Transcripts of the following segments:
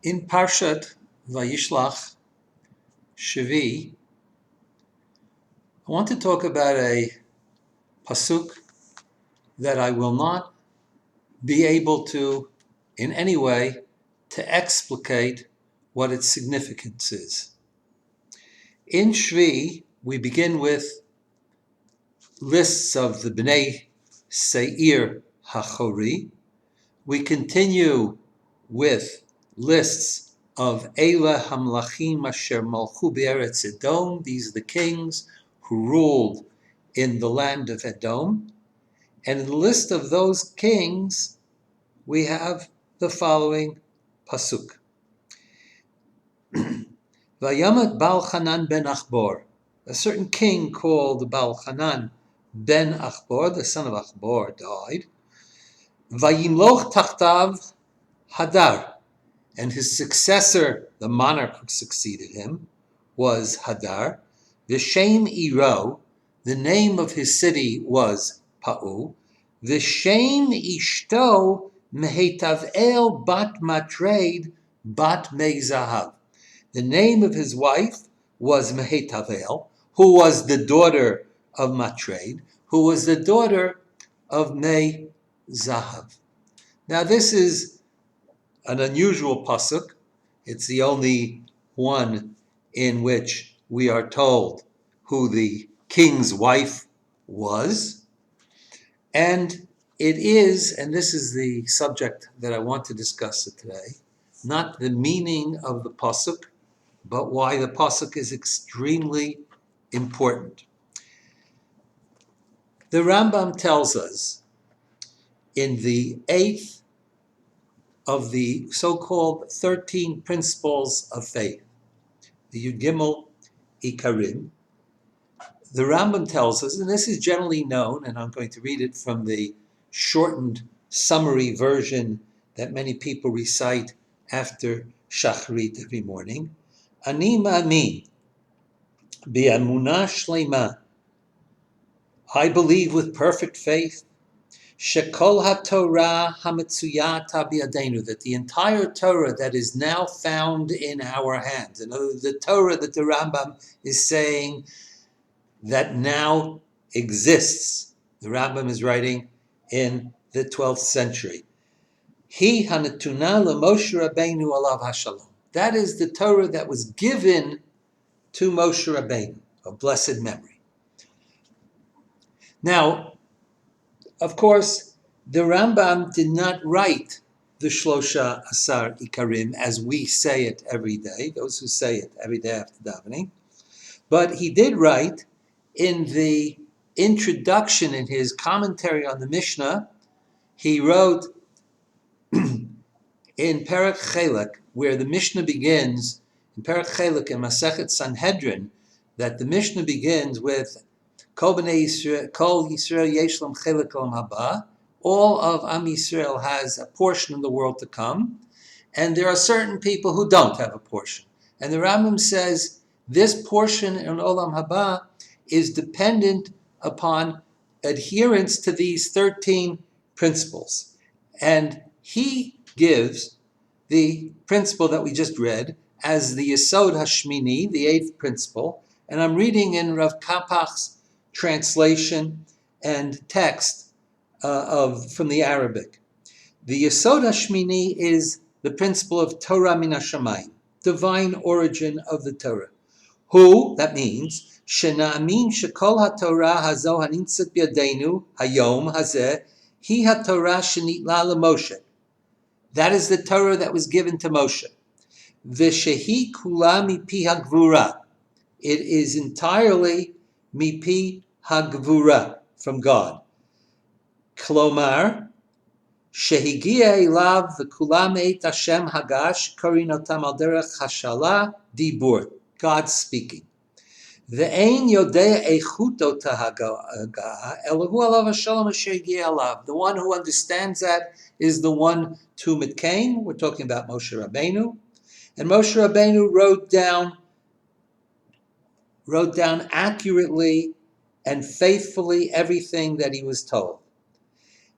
In Parshat VaYishlach, Shevi'i, I want to talk about a pasuk that I will not be able to, in any way, to explicate what its significance is. In Shevi'i, we begin with lists of the Bnei Seir HaChori. We continue with lists of Eila Hamlachim Asher Malchu Be'eretz Edom. These are the kings who ruled in the land of Edom. And in the list of those kings, we have the following pasuk. Vayamat Baal Hanan ben Achbor. A certain king called Baal Hanan ben Achbor, the son of Achbor, died. Vayimloch tachtav Hadar. And his successor, the monarch who succeeded him, was Hadar. V'shem Iro, the name of his city was Pa'u. V'shem Ishto Mehetav'el bat Matred bat Mezahav. The name of his wife was Mehetav'el, who was the daughter of Matred, who was the daughter of Mezahav. Now this is an unusual pasuk. It's the only one in which we are told who the king's wife was. And it is, and this is the subject that I want to discuss today, not the meaning of the pasuk, but why the pasuk is extremely important. The Rambam tells us in the 8th of the so-called 13 principles of faith, the Yud Gimel Ikarim, the Rambam tells us, and this is generally known, and I'm going to read it from the shortened summary version that many people recite after Shachrit every morning, Ani ma'amin bi'amunah shleima, I believe with perfect faith, Shekol HaTorah HaMetzuyat Biyadenu, that the entire Torah that is now found in our hands, in other words, the Torah that the Rambam is saying that now exists, the Rambam is writing in the 12th century. Hi Hanetuna LeMoshe Rabbeinu Alav HaShalom. That is the Torah that was given to Moshe Rabbeinu, of blessed memory. Now, of course, the Rambam did not write the Shlosha Asar Ikarim as we say it every day, those who say it every day after davening, but he did write in the introduction, in his commentary on the Mishnah, he wrote in Perek Chelek, where the Mishnah begins, in Perek Chelek in Masechet Sanhedrin, that the Mishnah begins with Kol B'nai Yisrael, Kol Yisrael Yesh Lam Chelek Olam Haba. All of Am Yisrael has a portion in the world to come, and there are certain people who don't have a portion. And the Rambam says this portion in Olam Haba is dependent upon adherence to these 13 principles. And he gives the principle that we just read as the Yesod Hashmini, the 8th principle. And I'm reading in Rav Kapach's translation and text from the Arabic. The Yesod Hashmini is the principle of Torah min hashamayim, divine origin of the Torah. Who, that means, Shena'amin shekol haTorah hazo hanitzat b'yadeinu hayom hazeh hi haTorah shenitla leMoshe. That is the Torah that was given to Moshe. V'shehi kula mipi hagvura. It is entirely mipi hagvura, from God. Klomar, shehigia elav v'kulam eit Hashem hagash korinotam al derech hashala dibur. God speaking. Ve'ein yodea eichuto tahaga'a elahu alav hashalom asher higia elav. The one who understands that is the one to Mitkain. We're talking about Moshe Rabbeinu. And Moshe Rabbeinu wrote down accurately and faithfully everything that he was told.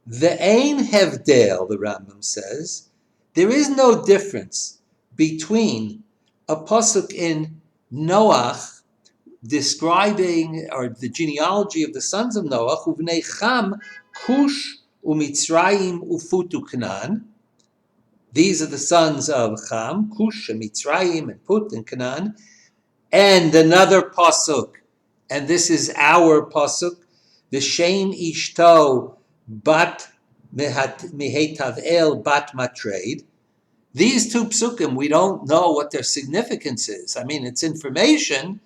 Ve'ein hevdel, the Rambam says, there is no difference between a pasuk in Noach describing or the genealogy of the sons of Noach, uvnei Cham, Cush, uMitzrayim, ufutu Canaan. These are the sons of Cham, Cush, and Mitzrayim, and Put, and Canaan. And another pasuk, and this is our pasuk, V'shem ishto bat mehetav el bat matred. These two psukim, we don't know what their significance is. I mean, it's information.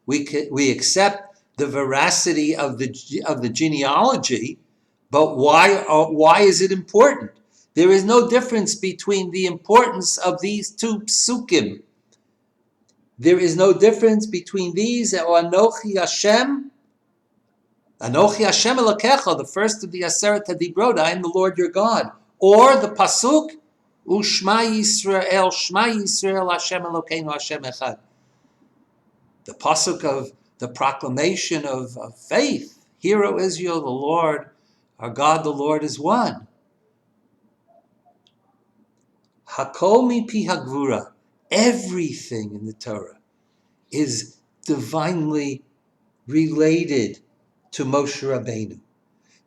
We accept the veracity of the genealogy, but why is it important? There is no difference between the importance of these two psukim. There is no difference between these or Anochi Hashem Elokecha, the first of the Aseret HaDibrot, I am the Lord your God. Or the pasuk, Ushma Yisrael, Shma Yisrael, Hashem Elokeinu, Hashem Echad. The pasuk of the proclamation of faith. Hear, O Israel, the Lord, our God, the Lord is one. Hakol mipi hagvura, everything in the Torah is divinely related to Moshe Rabbeinu.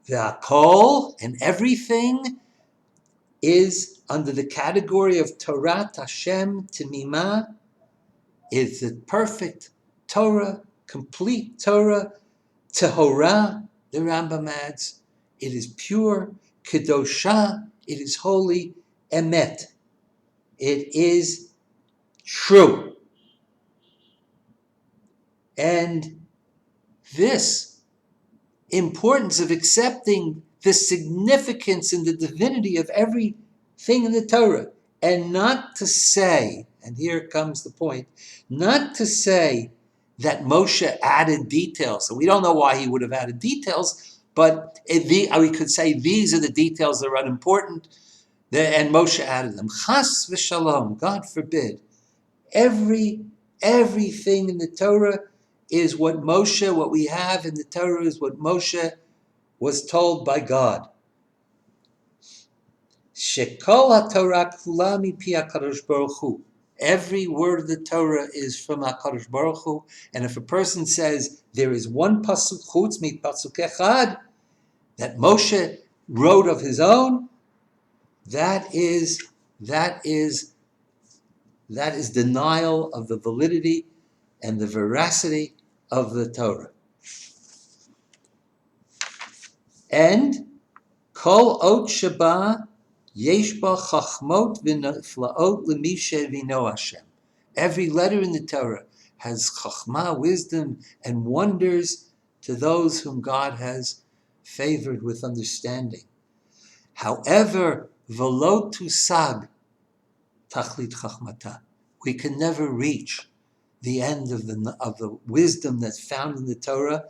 The Hakol and everything is under the category of Torah Hashem Timimah, is the perfect Torah, complete Torah, Tehorah, the Rambam adds. It is pure, Kedosha, it is holy, Emet. It is true. And this importance of accepting the significance and the divinity of everything in the Torah, and not to say, and here comes the point, not to say that Moshe added details. So we don't know why he would have added details, but we could say these are the details that are unimportant, and Moshe added them. Chas v'shalom, God forbid. Everything in the Torah is what we have in the Torah is what Moshe was told by God. Shekol HaTorah kula mipi HaKadosh Baruch Hu. Every word of the Torah is from HaKadosh Baruch Hu. And if a person says there is one pasuk chutz mi pasuk echad that Moshe wrote of his own, that is denial of the validity and the veracity of the Torah. And kol ot sheba yesh ba chachmot v'neflaot l'mi shevino Hashem. Every letter in the Torah has chachma, wisdom, and wonders to those whom God has favored with understanding. However, v'lo tusag tachlit chachmata. We can never reach the end of the wisdom that's found in the Torah.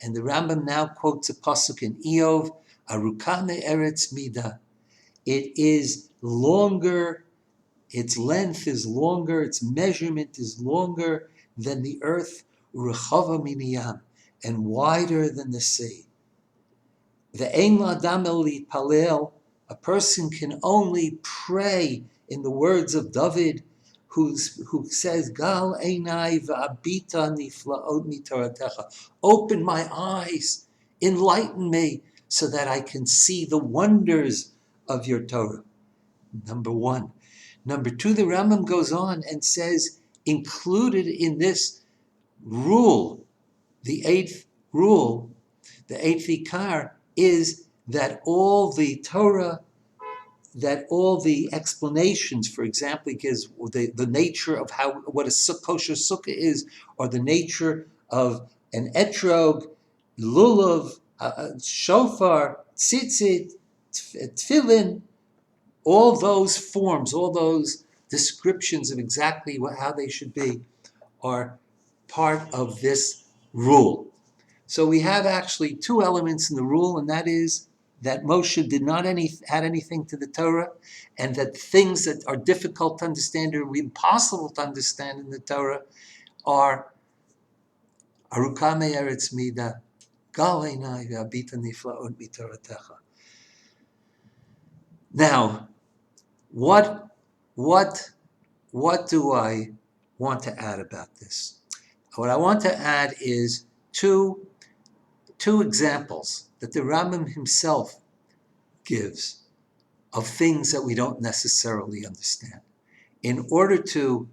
And the Rambam now quotes a pasuk in Eov, Aruka me'eretz mida. It is longer, its length is longer, its measurement is longer than the earth, Urechava miniyam, and wider than the sea. The ein l'adam el litpalel, a person can only pray in the words of Dovid, who says, Gal einai va'abita niflaot mitoratecha. Open my eyes, enlighten me, so that I can see the wonders of your Torah. Number one. Number two, the Rambam goes on and says, included in this rule, the eighth rule, the eighth ikar, is that all the Torah, that all the explanations, for example, gives the nature of what a kosher sukkah is, or the nature of an etrog, lulav, shofar, tzitzit, tefillin, all those forms, all those descriptions of exactly how they should be are part of this rule. So we have actually two elements in the rule, and that is that Moshe did not add anything to the Torah, and that things that are difficult to understand or impossible to understand in the Torah are Aruka me'eretz mida, Gal einai v'abita niflaot mitoratecha. Now, what what do I want to add about this? What I want to add is two examples that the Rambam himself gives of things that we don't necessarily understand, in order to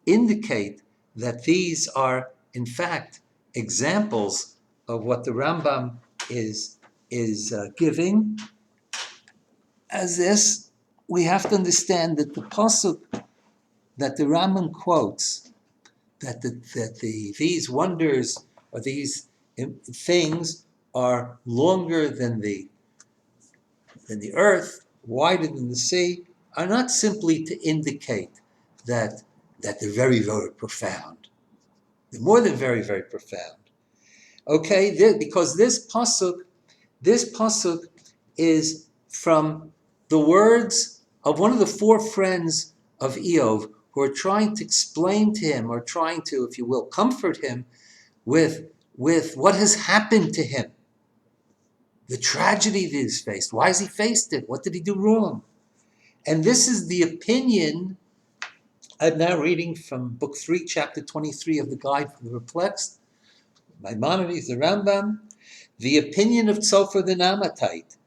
indicate that these are, in fact, examples of what the Rambam is giving. As this, we have to understand that the pasuk that the Rambam quotes, that these wonders or these things are longer than the earth, wider than the sea, are not simply to indicate that they're very, very profound. They're more than very, very profound. Okay, because this pasuk is from the words of one of the four friends of Eov, who are trying to explain to him, or trying to, if you will, comfort him with what has happened to him, the tragedy that he's faced. Why has he faced it? What did he do wrong? And this is the opinion. I'm now reading from Book 3, Chapter 23 of the Guide for the Perplexed. Maimonides, the Rambam. The opinion of Tzofar the Namatite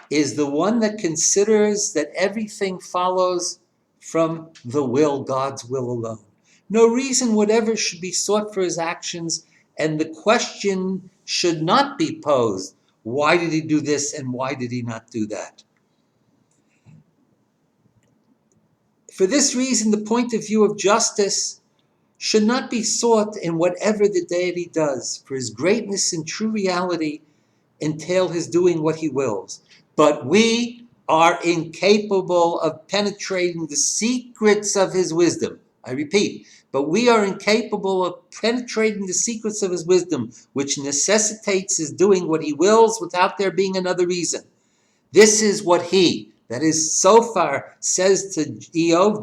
is the one that considers that everything follows from the will, God's will alone. No reason whatever should be sought for his actions, and the question should not be posed, why did he do this and why did he not do that? For this reason, the point of view of justice should not be sought in whatever the deity does, for his greatness and true reality entail his doing what he wills. But we are incapable of penetrating the secrets of his wisdom. I repeat, but we are incapable of penetrating the secrets of his wisdom, which necessitates his doing what he wills without there being another reason. This is what he, that is, Sophar, says to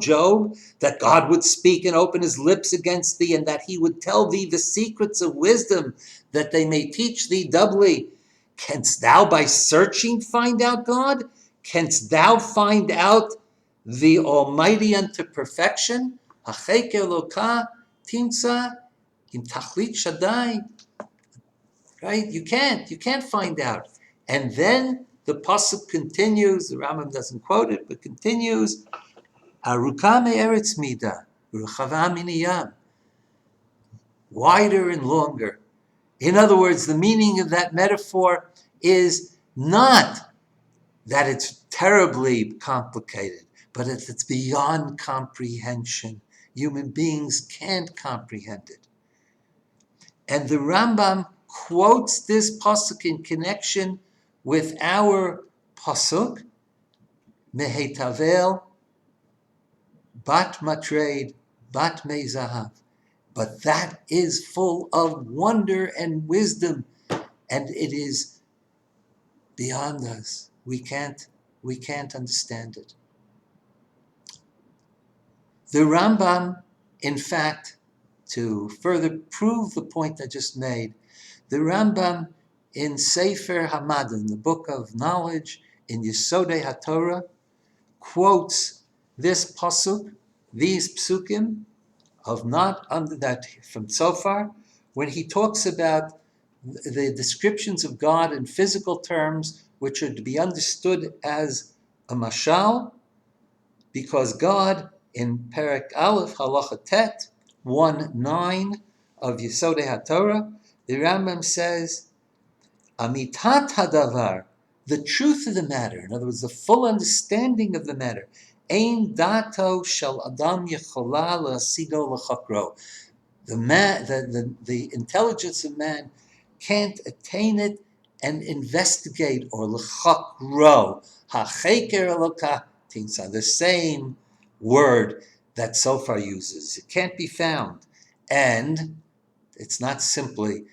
Job, that God would speak and open his lips against thee, and that he would tell thee the secrets of wisdom, that they may teach thee doubly. Canst thou by searching find out God? Canst thou find out the Almighty unto perfection? Hachek Eloka timsa im tachlit shaddai. Right? You can't find out. And then the pasuk continues, the Rambam doesn't quote it, but continues, Aruka me'eretz mida, Ruchava miniyam, wider and longer. In other words, the meaning of that metaphor is not that it's terribly complicated, but it's beyond comprehension. Human beings can't comprehend it. And the Rambam quotes this pasuk in connection with our pasuk, Mehetavel, Bat Matreid, Bat Mezahav. But that is full of wonder and wisdom, and it is beyond us. We can't understand it. The Rambam, in fact, to further prove the point I just made, the Rambam in Sefer Hamadim, the book of knowledge, in Yesodei HaTorah, quotes this pasuk, these psukim, of not under that from Tzofar, when he talks about the descriptions of God in physical terms, which are to be understood as a mashal, because God, in Perek Aleph, Halacha Tet, 1:9 of Yesodei HaTorah, the Rambam says, Amitat hadavar, the truth of the matter, in other words, the full understanding of the matter, ein dato shel adam yechola lasigo l'chakro. The intelligence of man can't attain it and investigate, or l'chakro, hacheker eloka tinsa, the same word that Sophar uses. It can't be found. And it's not simply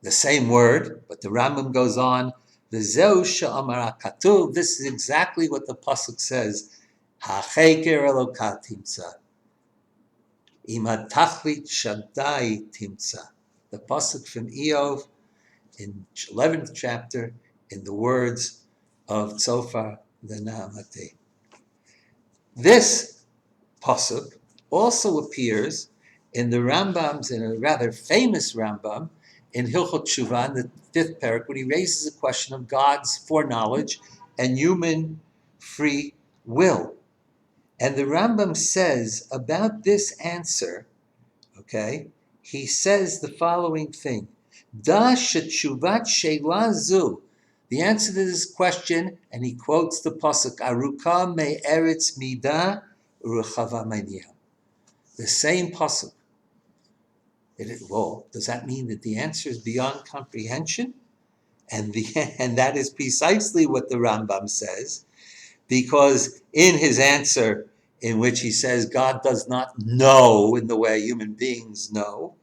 the same word, but the Rambam goes on, V'zeu she'amar HaKatuv, this is exactly what the pasuk says, Hacheker Eloka timsa, Imad tachlit shaddai timsa. The pasuk from Eov in 11th chapter, in the words of Tzofar the Naamati. This pasuk also appears in the Rambam's, in a rather famous Rambam, in Hilchot Tshuva, in the 5th parak, when he raises the question of God's foreknowledge and human free will. And the Rambam says about this answer, okay, he says the following thing: Da shetshuvat sheila zu. The answer to this question, and he quotes the pasuk, Aruka me eretz midah u'rechava meniha. The same pasuk. Well, does that mean that the answer is beyond comprehension? And that is precisely what the Rambam says, because in his answer, in which he says God does not know in the way human beings know,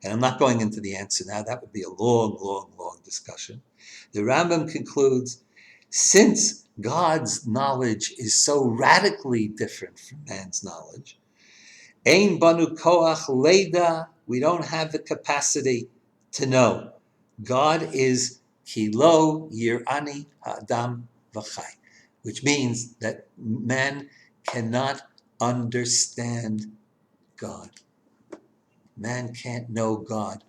and I'm not going into the answer now, that would be a long, long, long discussion. The Rambam concludes, since God's knowledge is so radically different from man's knowledge, Ein banu koach leda, we don't have the capacity to know. God is kilo yirani ha'adam v'chai, which means that man cannot understand God. Man can't know God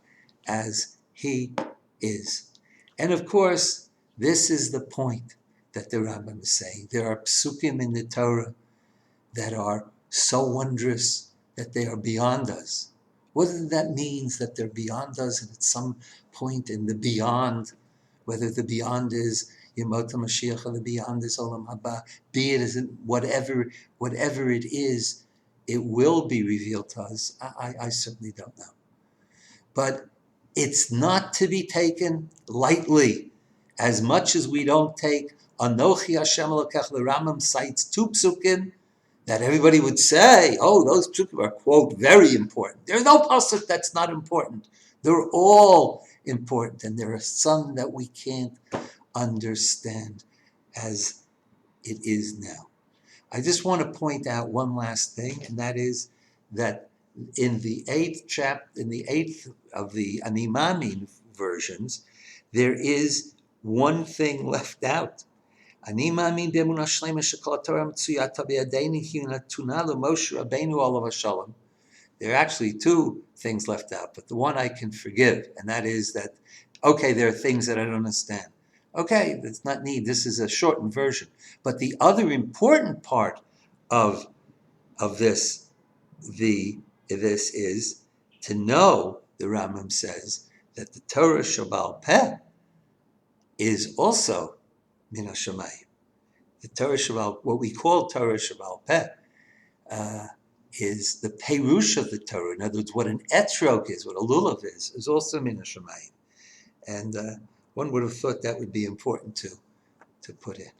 as he is. And of course, this is the point that the Rambam is saying. There are psukim in the Torah that are so wondrous that they are beyond us. Whether that means that they're beyond us and at some point in the beyond, whether the beyond is Yemot HaMashiach or the beyond is Olam Haba, be it as whatever it is, it will be revealed to us. I certainly don't know. But it's not to be taken lightly, as much as we don't take Anochi Hashem Elokech. The Rambam cites 2 psukim that everybody would say, oh, those psukim are, quote, very important. There's no pasuk that's not important. They're all important, and there are some that we can't understand as it is now. I just want to point out one last thing, and that is that in the 8th of the Animamin versions, there is one thing left out. There are actually 2 things left out, but the one I can forgive, and that is that, okay, there are things that I don't understand. Okay, that's not need. This is a shortened version. But the other important part of this is to know, the Rambam says, that the Torah Shabal Peh is also Min HaShamayim. The Torah Shabal, what we call Torah Shabal Peh, is the Perush of the Torah. In other words, what an etrog is, what a lulav is also Min HaShamayim. And one would have thought that would be important to put in.